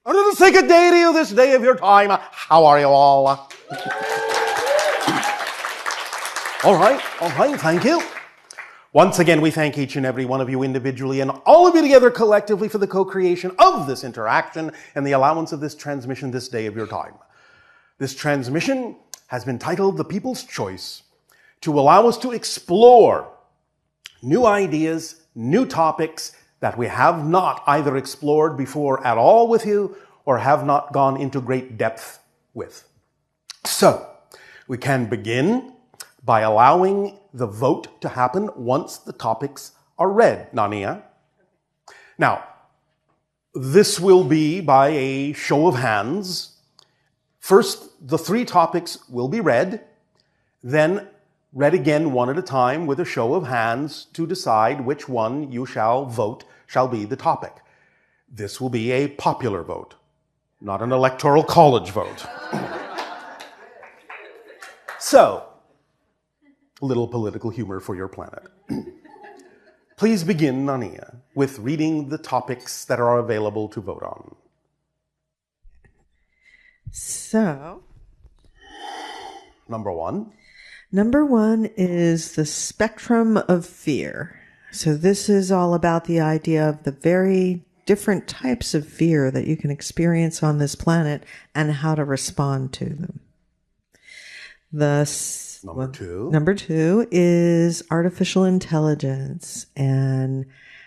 Under the sacred deity of this day of your time, how are you all? All right, thank you. Once again, we thank each and every one of you individually and all of you together collectively for the co-creation of this interaction and the allowance of this transmission this day of your time. This transmission has been titled The People's Choice to allow us to explore new ideas, new topics that we have not either explored before at all with you or have not gone into great depth with. So, we can begin by allowing the vote to happen once the topics are read. Nania? Now, this will be by a show of hands. First, the 3 topics will be read, then read again one at a time with a show of hands to decide which one you shall vote shall be the topic. This will be a popular vote, not an electoral college vote. So, a little political humor for your planet. Please begin, Nania, with reading the topics that are available to vote on. So, Number 1. Number 1 is the spectrum of fear. So this is all about the idea of the very different types of fear that you can experience on this planet and how to respond to them. Number 2 is artificial intelligence and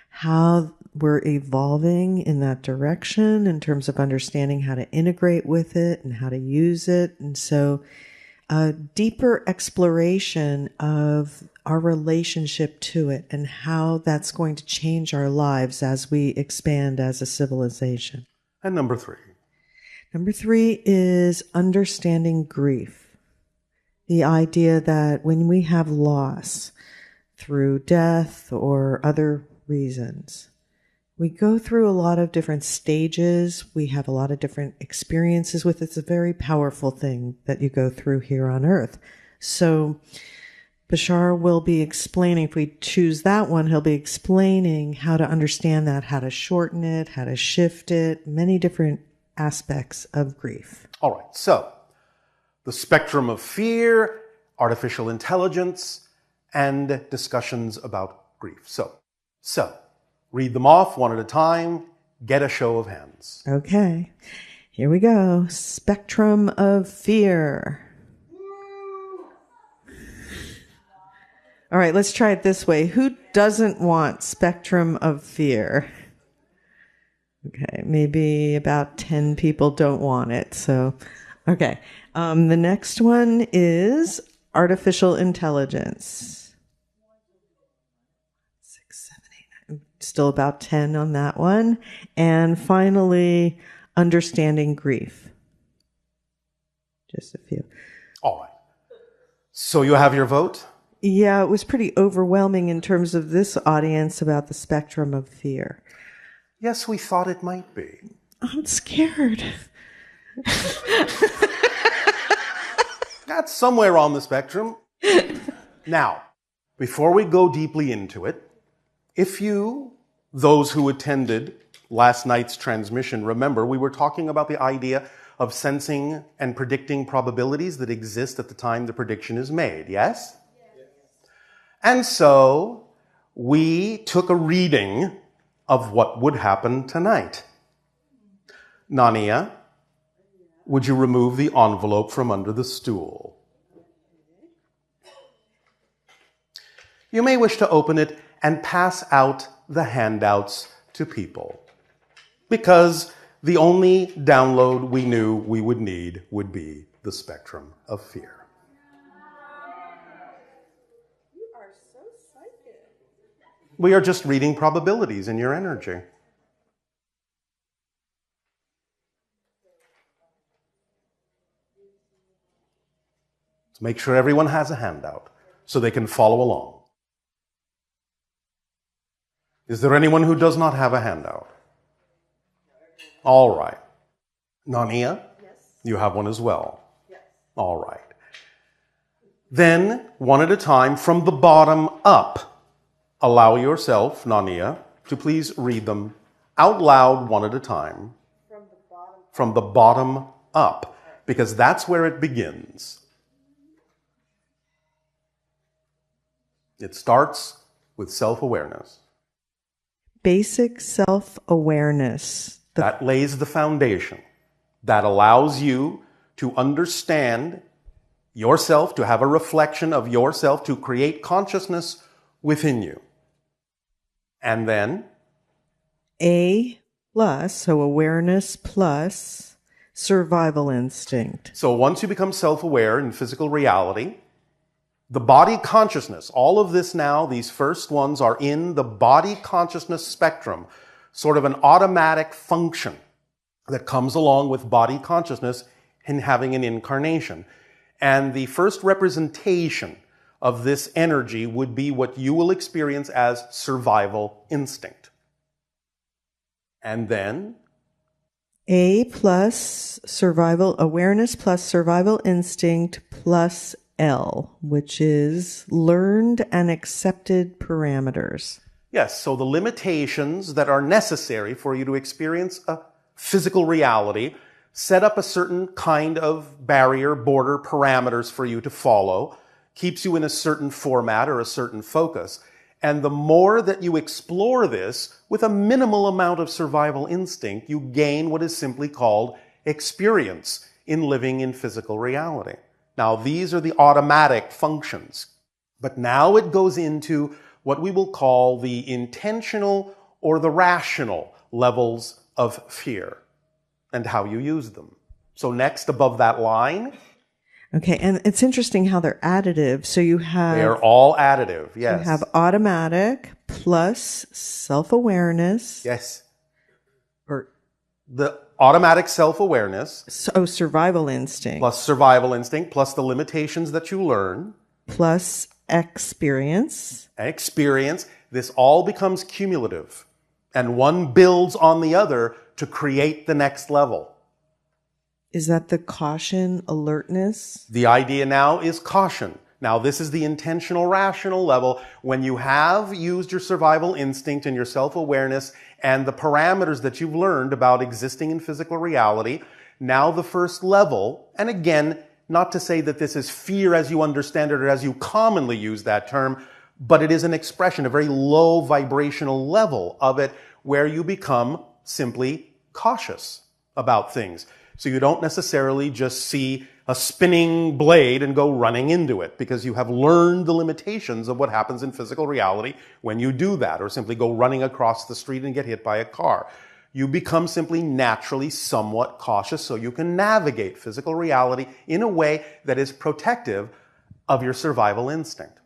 how we're evolving in that direction in terms of understanding how to integrate with it and how to use it. And so a deeper exploration of our relationship to it and how that's going to change our lives as we expand as a civilization. And number 3. Number 3 is understanding grief. The idea that when we have loss through death or other reasons, we go through a lot of different stages. We have a lot of different experiences with it. It's a very powerful thing that you go through here on Earth. So Bashar will be explaining, if we choose that one, he'll be explaining how to understand that, how to shorten it, how to shift it, many different aspects of grief. All right, so the spectrum of fear, artificial intelligence, and discussions about grief. So, read them off one at a time. Get a show of hands. Okay, here we go. Spectrum of fear. All right, let's try it this way. Who doesn't want spectrum of fear? Okay, maybe about 10 people don't want it. So, okay. The next one is artificial intelligence. 6, 7, 8, 9. Still about 10 on that one. And finally, understanding grief. Just a few. All right. So you have your vote? Yeah, it was pretty overwhelming in terms of this audience about the spectrum of fear. Yes, we thought it might be. I'm scared. That's somewhere on the spectrum. Now, before we go deeply into it, if you, those who attended last night's transmission, remember we were talking about the idea of sensing and predicting probabilities that exist at the time the prediction is made, yes? And so we took a reading of what would happen tonight. Nania, would you remove the envelope from under the stool? You may wish to open it and pass out the handouts to people, because the only download we knew we would need would be the spectrum of fear. We are just reading probabilities in your energy. So make sure everyone has a handout so they can follow along. Is there anyone who does not have a handout? All right. Nania? Yes. You have one as well? Yes. All right. Then, one at a time, from the bottom up, allow yourself, Nania, to please read them out loud one at a time. From the bottom from the bottom up, because that's where it begins. It starts with self-awareness. Basic self-awareness. That lays the foundation. That allows you to understand yourself, to have a reflection of yourself, to create consciousness within you. And then A plus, so awareness plus survival instinct. So once you become self-aware in physical reality, the body consciousness, all of this now, these first ones are in the body consciousness spectrum, sort of an automatic function that comes along with body consciousness in having an incarnation. And the first representation of this energy would be what you will experience as survival instinct. And then A plus survival awareness plus survival instinct plus L, which is learned and accepted parameters. yes, so the limitations that are necessary for you to experience a physical reality set up a certain kind of barrier, border, parameters for you to follow, keeps you in a certain format or a certain focus. And the more that you explore this with a minimal amount of survival instinct, you gain what is simply called experience in living in physical reality. Now, these are the automatic functions. But now it goes into what we will call the intentional or the rational levels of fear and how you use them. So next, above that line, Okay, and it's interesting how they're additive. So you have they are all additive, yes. you have automatic plus self-awareness. Yes. Or The automatic self-awareness survival instinct plus survival instinct plus the limitations that you learn plus experience. and experience, this all becomes cumulative. And one builds on the other to create the next level. Is that the caution, alertness? The idea now is caution. Now, this is the intentional, rational level. When you have used your survival instinct and your self-awareness and the parameters that you've learned about existing in physical reality, now the first level, and again, not to say that this is fear as you understand it or as you commonly use that term, but it is an expression, a very low vibrational level of it where you become simply cautious about things. So you don't necessarily just see a spinning blade and go running into it because you have learned the limitations of what happens in physical reality when you do that, or simply go running across the street and get hit by a car. You become simply naturally somewhat cautious so you can navigate physical reality in a way that is protective of your survival instinct.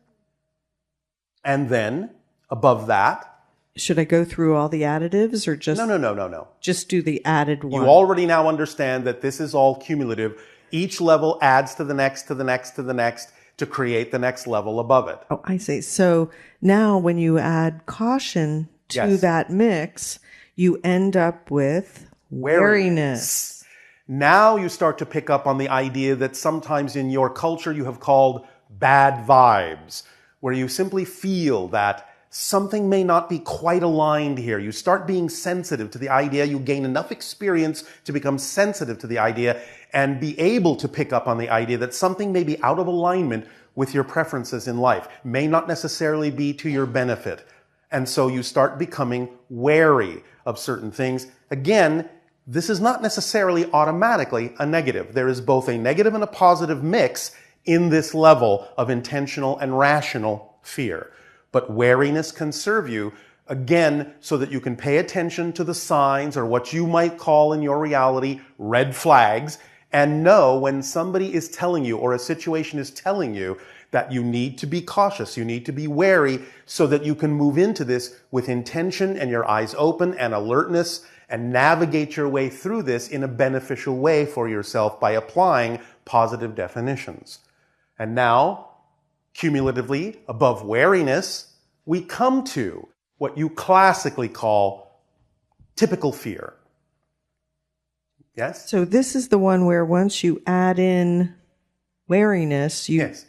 And then, above that, Should I go through all the additives or just No. just do the added one? You already now understand that this is all cumulative. Each level adds to the next, to the next, to the next, to create the next level above it. Oh, I see. So now when you add caution to Yes. that mix, you end up with wariness. Now you start to pick up on the idea that sometimes in your culture you have called bad vibes, where you simply feel that something may not be quite aligned here. You start being sensitive to the idea. You gain enough experience to become sensitive to the idea and be able to pick up on the idea that something may be out of alignment with your preferences in life, may not necessarily be to your benefit. And so you start becoming wary of certain things. Again, this is not necessarily automatically a negative. There is both a negative and a positive mix in this level of intentional and rational fear. But wariness can serve you, again, so that you can pay attention to the signs or what you might call in your reality red flags, and know when somebody is telling you or a situation is telling you that you need to be cautious, you need to be wary, so that you can move into this with intention and your eyes open and alertness and navigate your way through this in a beneficial way for yourself by applying positive definitions. And now, cumulatively, above wariness, we come to what you classically call typical fear. Yes? So this is the one where once you add in wariness, Yes.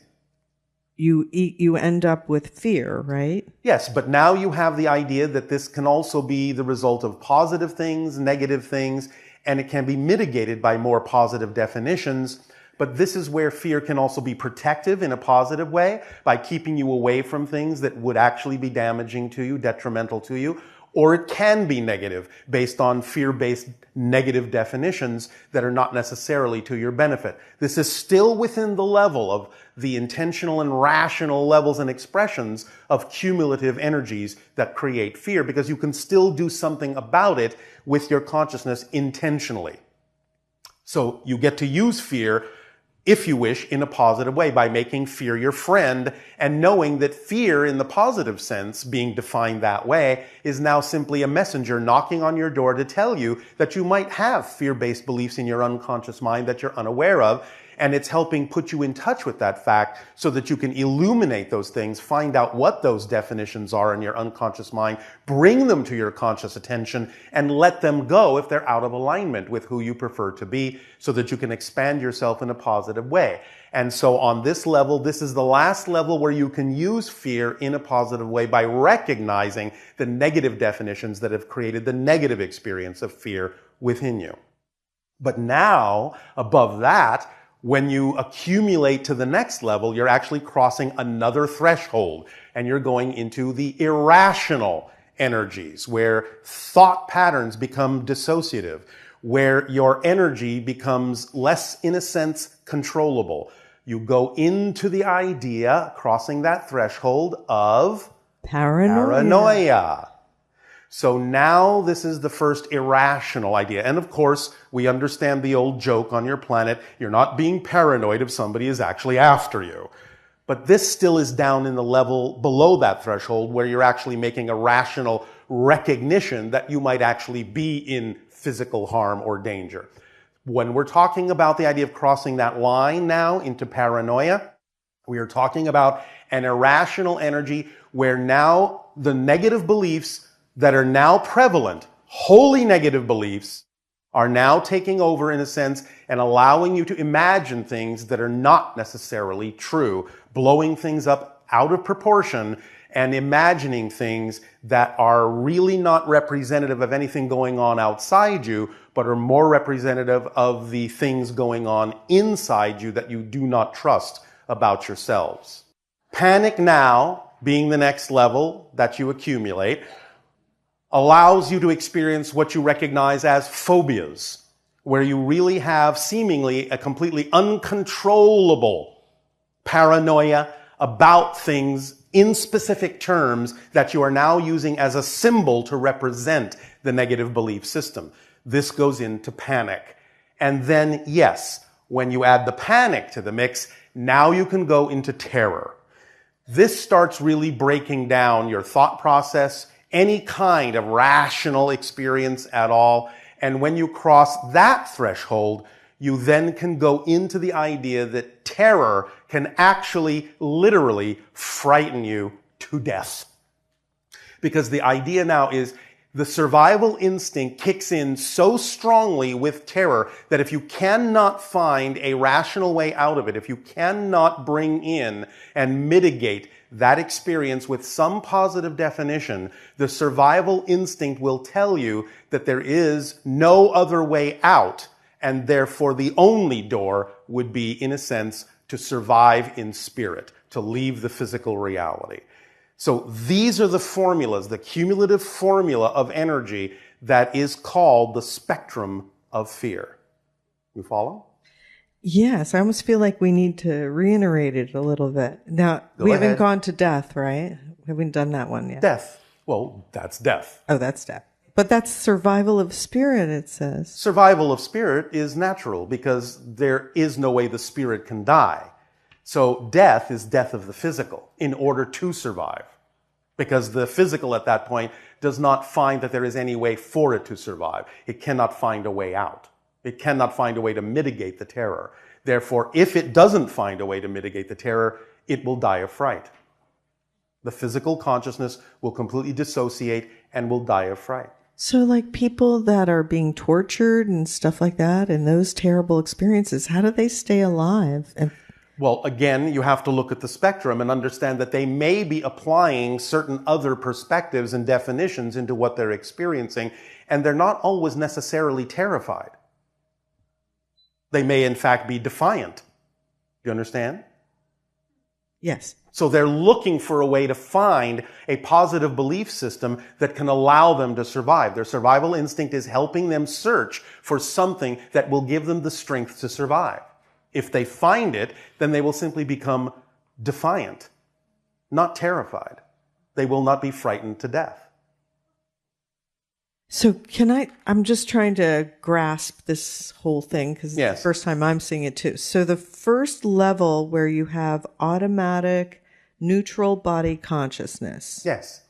you end up with fear, right? Yes, but now you have the idea that this can also be the result of positive things, negative things, and it can be mitigated by more positive definitions. But this is where fear can also be protective in a positive way by keeping you away from things that would actually be damaging to you, detrimental to you. Or it can be negative based on fear-based negative definitions that are not necessarily to your benefit. This is still within the level of the intentional and rational levels and expressions of cumulative energies that create fear, because you can still do something about it with your consciousness intentionally. So you get to use fear, if you wish, in a positive way by making fear your friend and knowing that fear in the positive sense, being defined that way, is now simply a messenger knocking on your door to tell you that you might have fear-based beliefs in your unconscious mind that you're unaware of. And it's helping put you in touch with that fact so that you can illuminate those things, find out what those definitions are in your unconscious mind, bring them to your conscious attention, and let them go if they're out of alignment with who you prefer to be, so that you can expand yourself in a positive way. And so on this level, this is the last level where you can use fear in a positive way by recognizing the negative definitions that have created the negative experience of fear within you. But now, above that, when you accumulate to the next level, you're actually crossing another threshold, and you're going into the irrational energies, where thought patterns become dissociative, where your energy becomes less, in a sense, controllable. You go into the idea, crossing that threshold, of paranoia. So now this is the first irrational idea. And of course, we understand the old joke on your planet, you're not being paranoid if somebody is actually after you. But this still is down in the level below that threshold, where you're actually making a rational recognition that you might actually be in physical harm or danger. When we're talking about the idea of crossing that line now into paranoia, we are talking about an irrational energy where now the negative beliefs that are now prevalent, wholly negative beliefs, are now taking over in a sense and allowing you to imagine things that are not necessarily true, blowing things up out of proportion and imagining things that are really not representative of anything going on outside you, but are more representative of the things going on inside you that you do not trust about yourselves. Panic now, being the next level that you accumulate, allows you to experience what you recognize as phobias, where you really have seemingly a completely uncontrollable paranoia about things in specific terms that you are now using as a symbol to represent the negative belief system. This goes into panic. And then, yes, when you add the panic to the mix, now you can go into terror. This starts really breaking down your thought process, any kind of rational experience at all. And when you cross that threshold, you then can go into the idea that terror can actually literally frighten you to death. Because the idea now is the survival instinct kicks in so strongly with terror that if you cannot find a rational way out of it, if you cannot bring in and mitigate that experience with some positive definition, the survival instinct will tell you that there is no other way out, and therefore the only door would be, in a sense, to survive in spirit, to leave the physical reality. So these are the formulas, the cumulative formula of energy that is called the spectrum of fear. You follow? Yes, I almost feel like we need to reiterate it a little bit. Now, we haven't gone to death, right? We haven't done that one yet. Death. Well, that's death. Oh, that's death. But that's survival of spirit, it says. Survival of spirit is natural because there is no way the spirit can die. So death is death of the physical in order to survive. Because the physical at that point does not find that there is any way for it to survive. It cannot find a way out. It cannot find a way to mitigate the terror. Therefore, if it doesn't find a way to mitigate the terror, it will die of fright. The physical consciousness will completely dissociate and will die of fright. So like people that are being tortured and stuff like that and those terrible experiences, how do they stay alive? Well, again, you have to look at the spectrum and understand that they may be applying certain other perspectives and definitions into what they're experiencing, and they're not always necessarily terrified. They may, in fact, be defiant. Do you understand? Yes. So they're looking for a way to find a positive belief system that can allow them to survive. Their survival instinct is helping them search for something that will give them the strength to survive. If they find it, then they will simply become defiant, not terrified. They will not be frightened to death. So I'm just trying to grasp this whole thing because Yes. it's the first time I'm seeing it too. So the first level where you have automatic neutral body consciousness, Yes.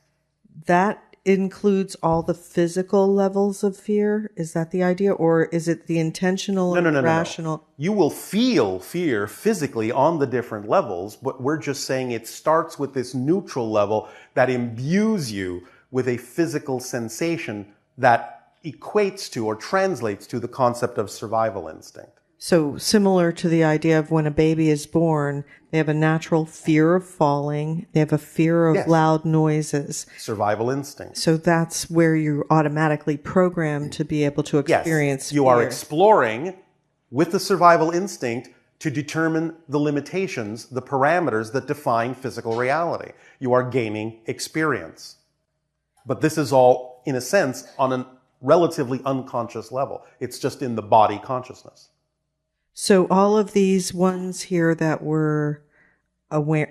that includes all the physical levels of fear? Is that the idea? Or is it the intentional No. rational? You will feel fear physically on the different levels, but we're just saying it starts with this neutral level that imbues you with a physical sensation that equates to or translates to the concept of survival instinct. So similar to the idea of when a baby is born, they have a natural fear of falling. They have a fear of Yes. loud noises. Survival instinct. So that's where you're automatically programmed to be able to experience Yes, you are fear. exploring with the survival instinct to determine the limitations, the parameters that define physical reality. You are gaining experience. But this is all, in a sense, on a relatively unconscious level. It's just in the body consciousness. So all of these ones here that were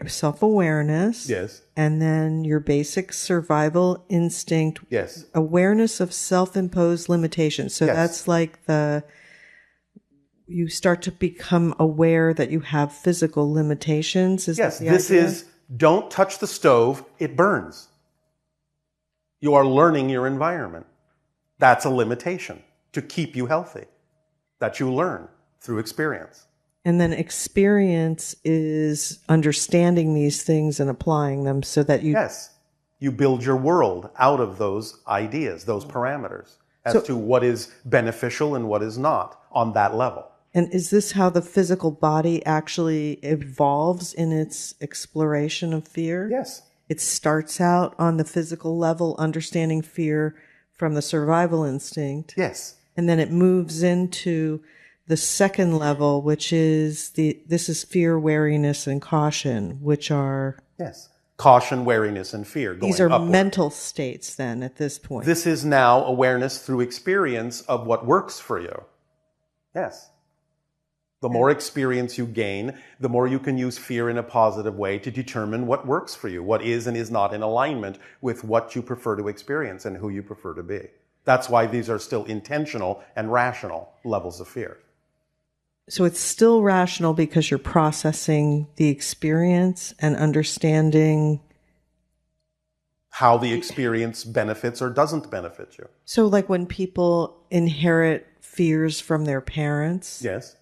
self-awareness. Yes. And then your basic survival instinct. Yes. Awareness of self-imposed limitations. So Yes. that's like you start to become aware that you have physical limitations. Yes, that the this idea? is don't touch the stove, it burns. You are learning your environment. That's a limitation to keep you healthy that you learn through experience. And then experience is understanding these things and applying them so that you... Yes, you build your world out of those ideas, those parameters, as to what is beneficial and what is not on that level. And is this how the physical body actually evolves in its exploration of fear? Yes. It starts out on the physical level, understanding fear from the survival instinct. Yes. And then it moves into the second level, which is this is fear, wariness, and caution, which are... Yes. Caution, wariness, and fear going These are upward. mental states then at this point. This is now awareness through experience of what works for you. Yes. The more experience you gain, the more you can use fear in a positive way to determine what works for you, what is and is not in alignment with what you prefer to experience and who you prefer to be. That's why these are still intentional and rational levels of fear. So it's still rational because you're processing the experience and understanding how the experience benefits or doesn't benefit you. So like when people inherit fears from their parents Yes.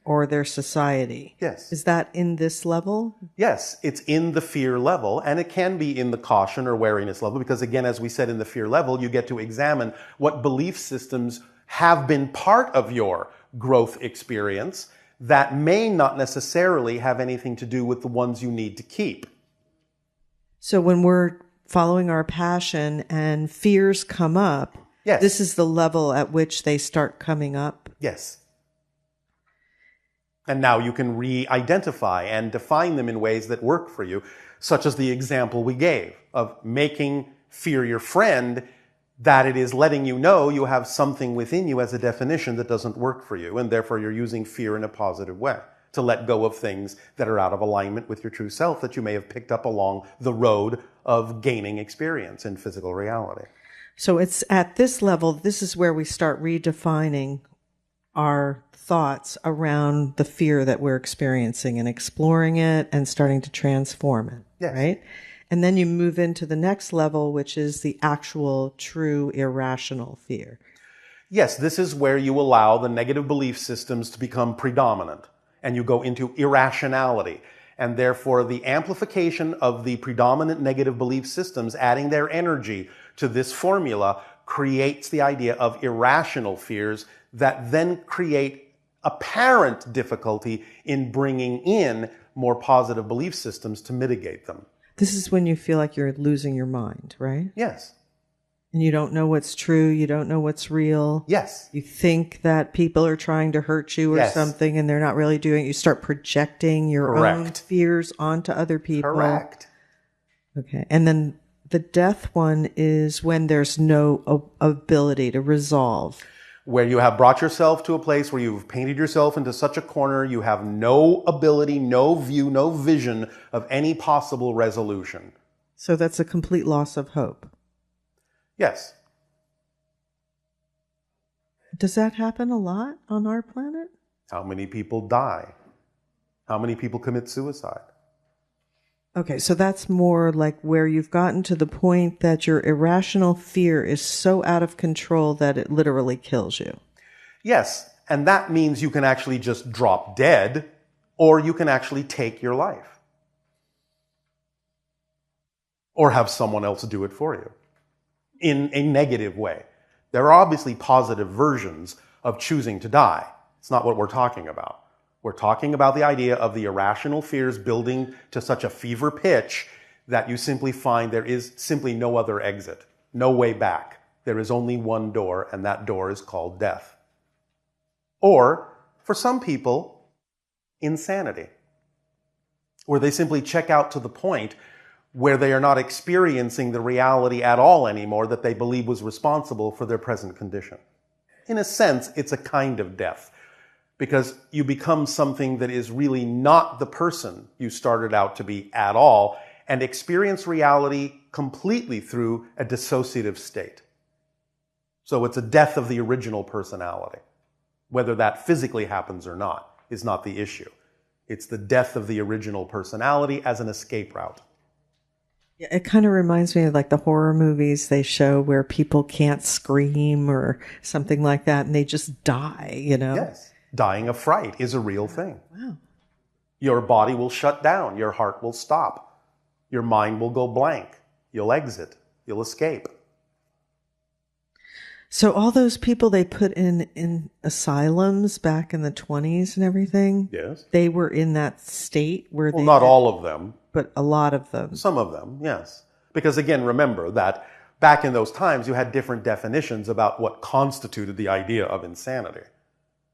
or their society. Yes. Is that in this level? Yes, it's in the fear level, and it can be in the caution or wariness level, because again, as we said in the fear level, you get to examine what belief systems have been part of your growth experience that may not necessarily have anything to do with the ones you need to keep. So when we're following our passion and fears come up, Yes. this is the level at which they start coming up. Yes. And now you can re-identify and define them in ways that work for you, such as the example we gave of making fear your friend, that it is letting you know you have something within you as a definition that doesn't work for you, and therefore you're using fear in a positive way to let go of things that are out of alignment with your true self that you may have picked up along the road of gaining experience in physical reality. So it's at this level, this is where we start redefining our thoughts around the fear that we're experiencing and exploring it and starting to transform it. Yes. Right? And then you move into the next level, which is the actual, true, irrational fear. Yes, this is where you allow the negative belief systems to become predominant, and you go into irrationality. And therefore, the amplification of the predominant negative belief systems, adding their energy to this formula, creates the idea of irrational fears that then create apparent difficulty in bringing in more positive belief systems to mitigate them. This is when you feel like you're losing your mind, right? Yes. And you don't know what's true. You don't know what's real. Yes. You think that people are trying to hurt you or Yes. something, and they're not really doing it. You start projecting your own Correct. fears onto other people. Correct. Okay. And then the death one is when there's no ability to resolve. Where you have brought yourself to a place where you've painted yourself into such a corner, you have no ability, no view, no vision of any possible resolution. So that's a complete loss of hope. Yes. Does that happen a lot on our planet? How many people die? How many people commit suicide? Okay, so that's more like where you've gotten to the point that your irrational fear is so out of control that it literally kills you. Yes, and that means you can actually just drop dead, or you can actually take your life. Or have someone else do it for you in a negative way. There are obviously positive versions of choosing to die. It's not what we're talking about. We're talking about the idea of the irrational fears building to such a fever pitch that you simply find there is simply no other exit, no way back. There is only one door, and that door is called death. Or, for some people, insanity, where they simply check out to the point where they are not experiencing the reality at all anymore that they believe was responsible for their present condition. In a sense, it's a kind of death, because you become something that is really not the person you started out to be at all, and experience reality completely through a dissociative state. So it's a death of the original personality. Whether that physically happens or not is not the issue. It's the death of the original personality as an escape route. Yeah, it kind of reminds me of like the horror movies they show where people can't scream or something like that, and they just die, you know? Yes. Dying of fright is a real thing. Wow. Your body will shut down. Your heart will stop. Your mind will go blank. You'll exit. You'll escape. So all those people they put in asylums back in the 1920s and everything, Yes. they were in that state where Well, not all of them. but a lot of them. Some of them, yes. Because again, remember that back in those times, you had different definitions about what constituted the idea of insanity.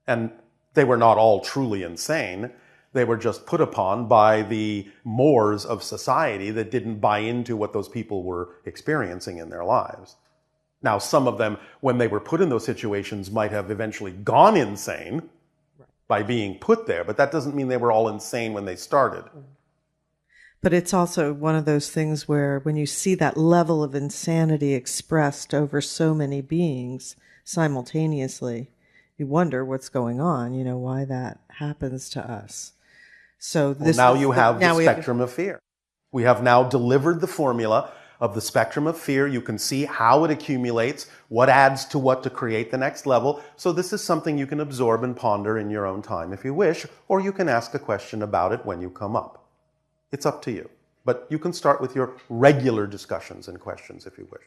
And they were not all truly insane. They were just put upon by the mores of society that didn't buy into what those people were experiencing in their lives. Now, some of them, when they were put in those situations, might have eventually gone insane by being put there, but that doesn't mean they were all insane when they started. But it's also one of those things where when you see that level of insanity expressed over so many beings simultaneously, you wonder what's going on, you know, why that happens to us. So this Well, now you have the spectrum of fear. We have now delivered the formula of the spectrum of fear. You can see how it accumulates, what adds to what to create the next level. So this is something you can absorb and ponder in your own time if you wish, or you can ask a question about it when you come up. It's up to you. But you can start with your regular discussions and questions if you wish.